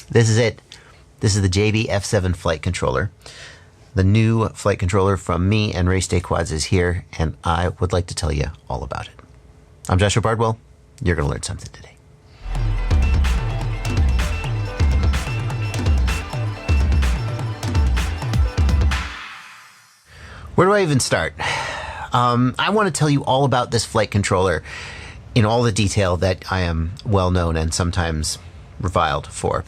This is it. This is the JBF7 flight controller. The new flight controller from me and RaceDayQuads is here, and I would like to tell you all about it. I'm Joshua Bardwell. You're going to learn something today. Where do I even start? I want to tell you all about this flight controller in all the detail that I am well known and sometimes reviled for.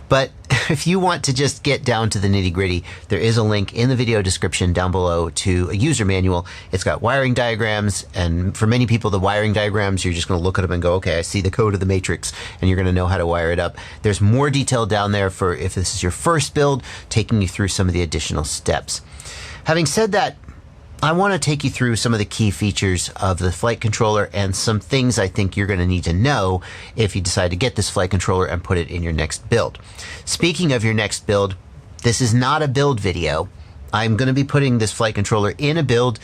But if you want to just get down to the nitty gritty, there is a link in the video description down below to a user manual. It's got wiring diagrams, and for many people, the wiring diagrams, you're just going to look at them and go, okay, I see the code of the matrix, and you're going to know how to wire it up. There's more detail down there for if this is your first build, taking you through some of the additional steps. Having said that, I want to take you through some of the key features of the flight controller and some things I think you're going to need to know if you decide to get this flight controller and put it in your next build. Speaking of your next build, this is not a build video. I'm going to be putting this flight controller in a build.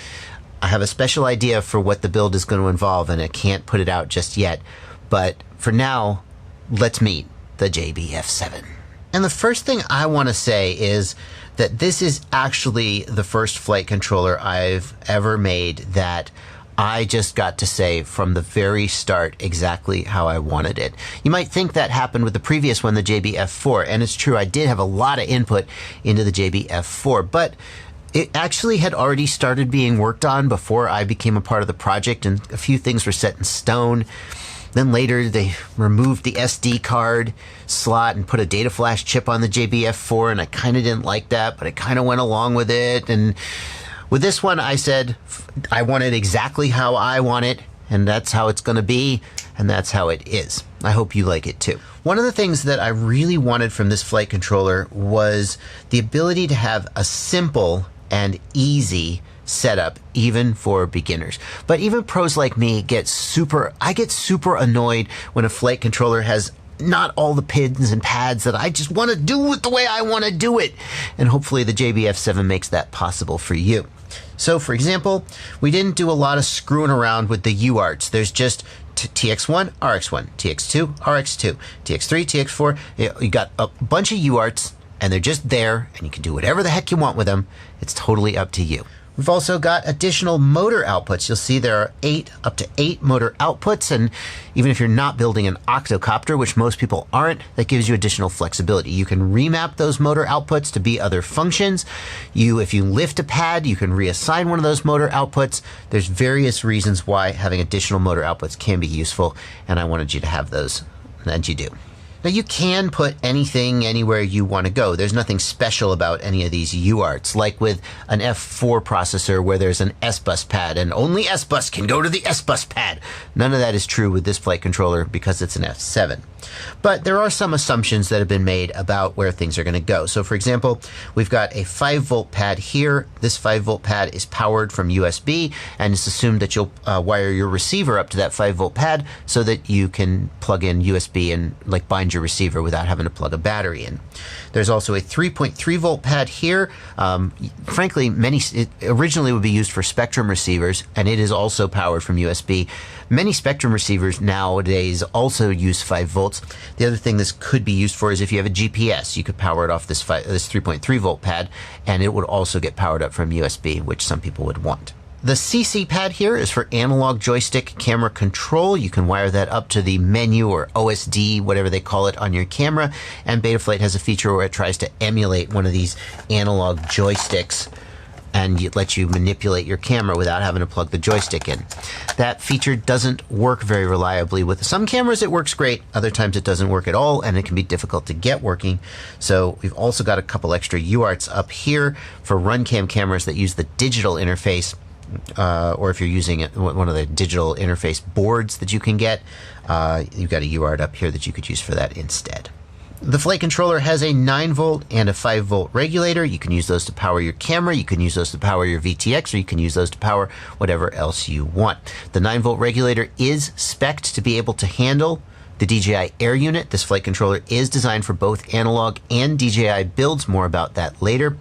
I have a special idea for what the build is going to involve, and I can't put it out just yet. But for now, let's meet the JBF7. And the first thing I want to say is that this is actually the first flight controller I've ever made that I just got to say from the very start exactly how I wanted it. You might think that happened with the previous one, the JBF4, and it's true, I did have a lot of input into the JBF4, but it actually had already started being worked on before I became a part of the project, and a few things were set in stone. Then later they removed the SD card slot and put a data flash chip on the JBF4, and I kind of didn't like that, but I kind of went along with it. And with this one, I said I want it exactly how I want it, and that's how it's going to be, and that's how it is. I hope you like it too. One of the things that I really wanted from this flight controller was the ability to have a simple and easy setup even for beginners. But even pros like me I get super annoyed when a flight controller has not all the pins and pads that I just want to do it the way I want to do it. And hopefully the JBF7 makes that possible for you. So for example, we didn't do a lot of screwing around with the UARTs. There's just TX1, RX1, TX2, RX2, TX3, TX4. You got a bunch of UARTs, and they're just there, and you can do whatever the heck you want with them. It's totally up to you. We've also got additional motor outputs. You'll see there are up to 8 motor outputs, and even if you're not building an octocopter, which most people aren't, that gives you additional flexibility. You can remap those motor outputs to be other functions. If you lift a pad, you can reassign one of those motor outputs. There's various reasons why having additional motor outputs can be useful, and I wanted you to have those, and you do. Now you can put anything anywhere you want to go. There's nothing special about any of these UARTs, like with an F4 processor where there's an S-Bus pad and only S-Bus can go to the S-Bus pad. None of that is true with this flight controller because it's an F7. But there are some assumptions that have been made about where things are going to go. So for example, we've got a 5-volt pad here. This 5-volt pad is powered from USB, and it's assumed that you'll wire your receiver up to that 5-volt pad so that you can plug in USB and like bind your receiver without having to plug a battery in. There's also a 3.3 volt pad here. Frankly, it originally would be used for Spectrum receivers, and it is also powered from USB. Many Spectrum receivers nowadays also use 5 volts. The other thing this could be used for is if you have a GPS, you could power it off this 3.3 volt pad, and it would also get powered up from USB, which some people would want. The CC pad here is for analog joystick camera control. You can wire that up to the menu or OSD, whatever they call it, on your camera. And Betaflight has a feature where it tries to emulate one of these analog joysticks and it lets you manipulate your camera without having to plug the joystick in. That feature doesn't work very reliably. With some cameras it works great, other times it doesn't work at all, and it can be difficult to get working. So we've also got a couple extra UARTs up here for RunCam cameras that use the digital interface. Or if you're using one of the digital interface boards that you can get, you've got a UART up here that you could use for that instead. The flight controller has a 9 volt and a 5 volt regulator. You can use those to power your camera, you can use those to power your VTX, or you can use those to power whatever else you want. The 9 volt regulator is spec'd to be able to handle the DJI Air unit. This flight controller is designed for both analog and DJI builds. More about that later.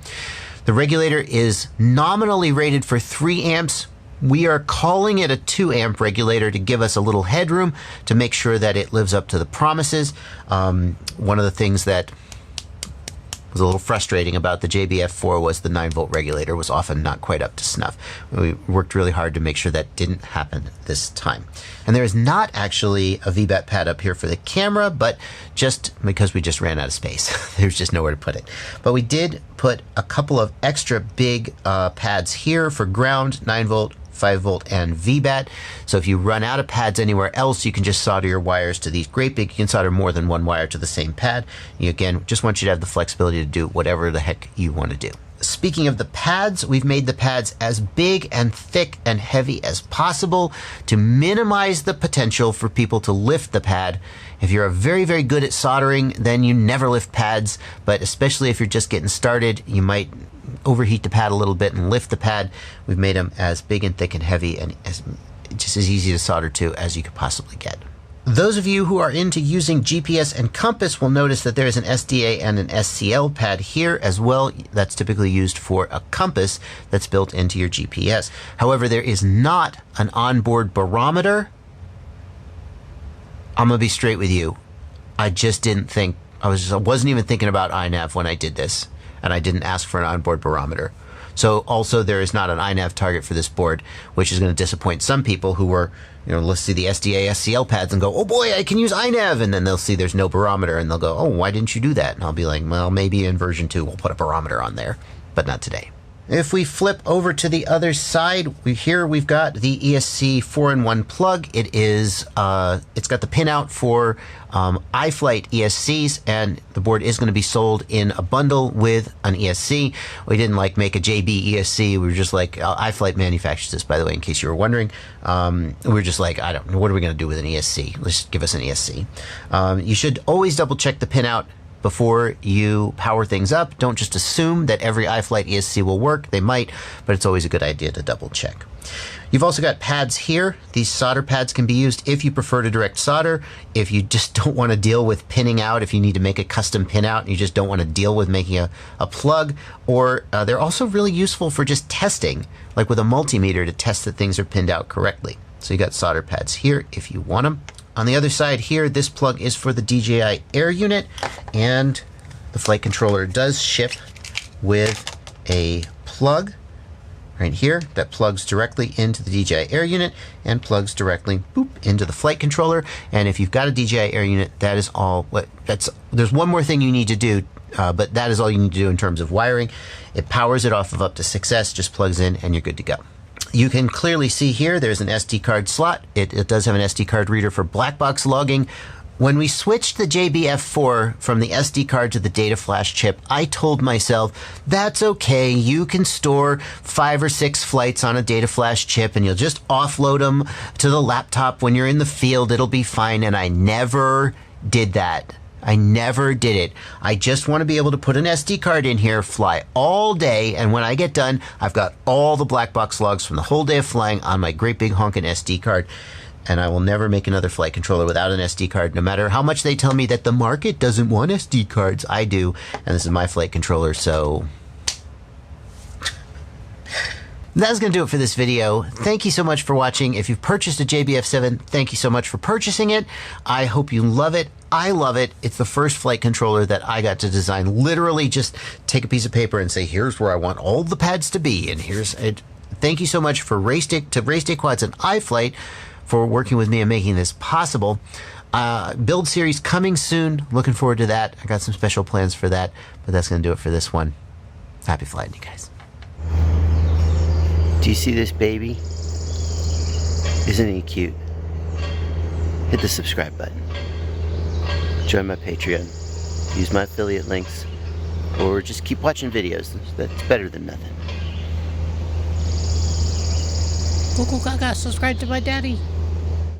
The regulator is nominally rated for 3 amps, We are calling it a 2 amp regulator to give us a little headroom to make sure that it lives up to the promises. One of the things that was a little frustrating about the JBF4 was the 9-volt regulator was often not quite up to snuff. We worked really hard to make sure that didn't happen this time. And there is not actually a VBAT pad up here for the camera, but just because we just ran out of space. There's just nowhere to put it. But we did put a couple of extra big pads here for ground, 9-volt, 5-volt, and VBAT. So if you run out of pads anywhere else, you can just solder your wires to these great big. You can solder more than one wire to the same pad. You, again, just want you to have the flexibility to do whatever the heck you want to do. Speaking of the pads, we've made the pads as big and thick and heavy as possible to minimize the potential for people to lift the pad. If you're very, very good at soldering, then you never lift pads, but especially if you're just getting started, you might overheat the pad a little bit and lift the pad. We've made them as big and thick and heavy and just as easy to solder to as you could possibly get. Those of you who are into using GPS and compass will notice that there is an SDA and an SCL pad here as well. That's typically used for a compass that's built into your GPS. However, there is not an onboard barometer. I'm gonna be straight with you. I just didn't think, I wasn't even thinking about iNav when I did this, and I didn't ask for an onboard barometer. So also there is not an iNav target for this board, which is going to disappoint some people who were, let's see the SDA SCL pads and go, oh boy, I can use iNav, and then they'll see there's no barometer and they'll go, oh, why didn't you do that? And I'll be like, well, maybe in version 2 we'll put a barometer on there, but not today. If we flip over to the other side, here we've got the ESC 4-in-1 plug. It is, it's got the pin out for iFlight ESCs, and the board is going to be sold in a bundle with an ESC. We didn't make a JB ESC. We were just like, iFlight manufactures this, by the way, in case you were wondering. We were just like, I don't know, what are we going to do with an ESC? Let's give us an ESC. You should always double check the pin out before you power things up. Don't just assume that every iFlight ESC will work. They might, but it's always a good idea to double check. You've also got pads here. These solder pads can be used if you prefer to direct solder. If you just don't want to deal with pinning out, if you need to make a custom pin out and you just don't want to deal with making a plug, or they're also really useful for just testing, like with a multimeter to test that things are pinned out correctly. So you got solder pads here if you want them. On the other side here, this plug is for the DJI Air unit, and the flight controller does ship with a plug right here that plugs directly into the DJI Air unit and plugs directly into the flight controller. And if you've got a DJI Air unit, that is all. There's one more thing you need to do, but that is all you need to do in terms of wiring. It powers it off of up to 6S, just plugs in, and you're good to go. You can clearly see here there's an SD card slot. It does have an SD card reader for Blackbox logging. When we switched the JBF4 from the SD card to the data flash chip, I told myself, that's okay, you can store 5 or 6 flights on a data flash chip and you'll just offload them to the laptop when you're in the field, it'll be fine. And I never did that. I never did it. I just want to be able to put an SD card in here, fly all day, and when I get done, I've got all the Blackbox logs from the whole day of flying on my great big honkin' SD card. And I will never make another flight controller without an SD card, no matter how much they tell me that the market doesn't want SD cards. I do, and this is my flight controller, so that's going to do it for this video. Thank you so much for watching. If you've purchased a JBF7, thank you so much for purchasing it. I hope you love it. I love it. It's the first flight controller that I got to design. Literally just take a piece of paper and say, here's where I want all the pads to be. And here's it. Thank you so much for RaceDayQuads and iFlight for working with me and making this possible. Build series coming soon. Looking forward to that. I got some special plans for that, but that's going to do it for this one. Happy flying, you guys. Do you see this baby? Isn't he cute? Hit the subscribe button. Join my Patreon. Use my affiliate links. Or just keep watching videos. That's better than nothing. Go, go, gaga, subscribe to my daddy.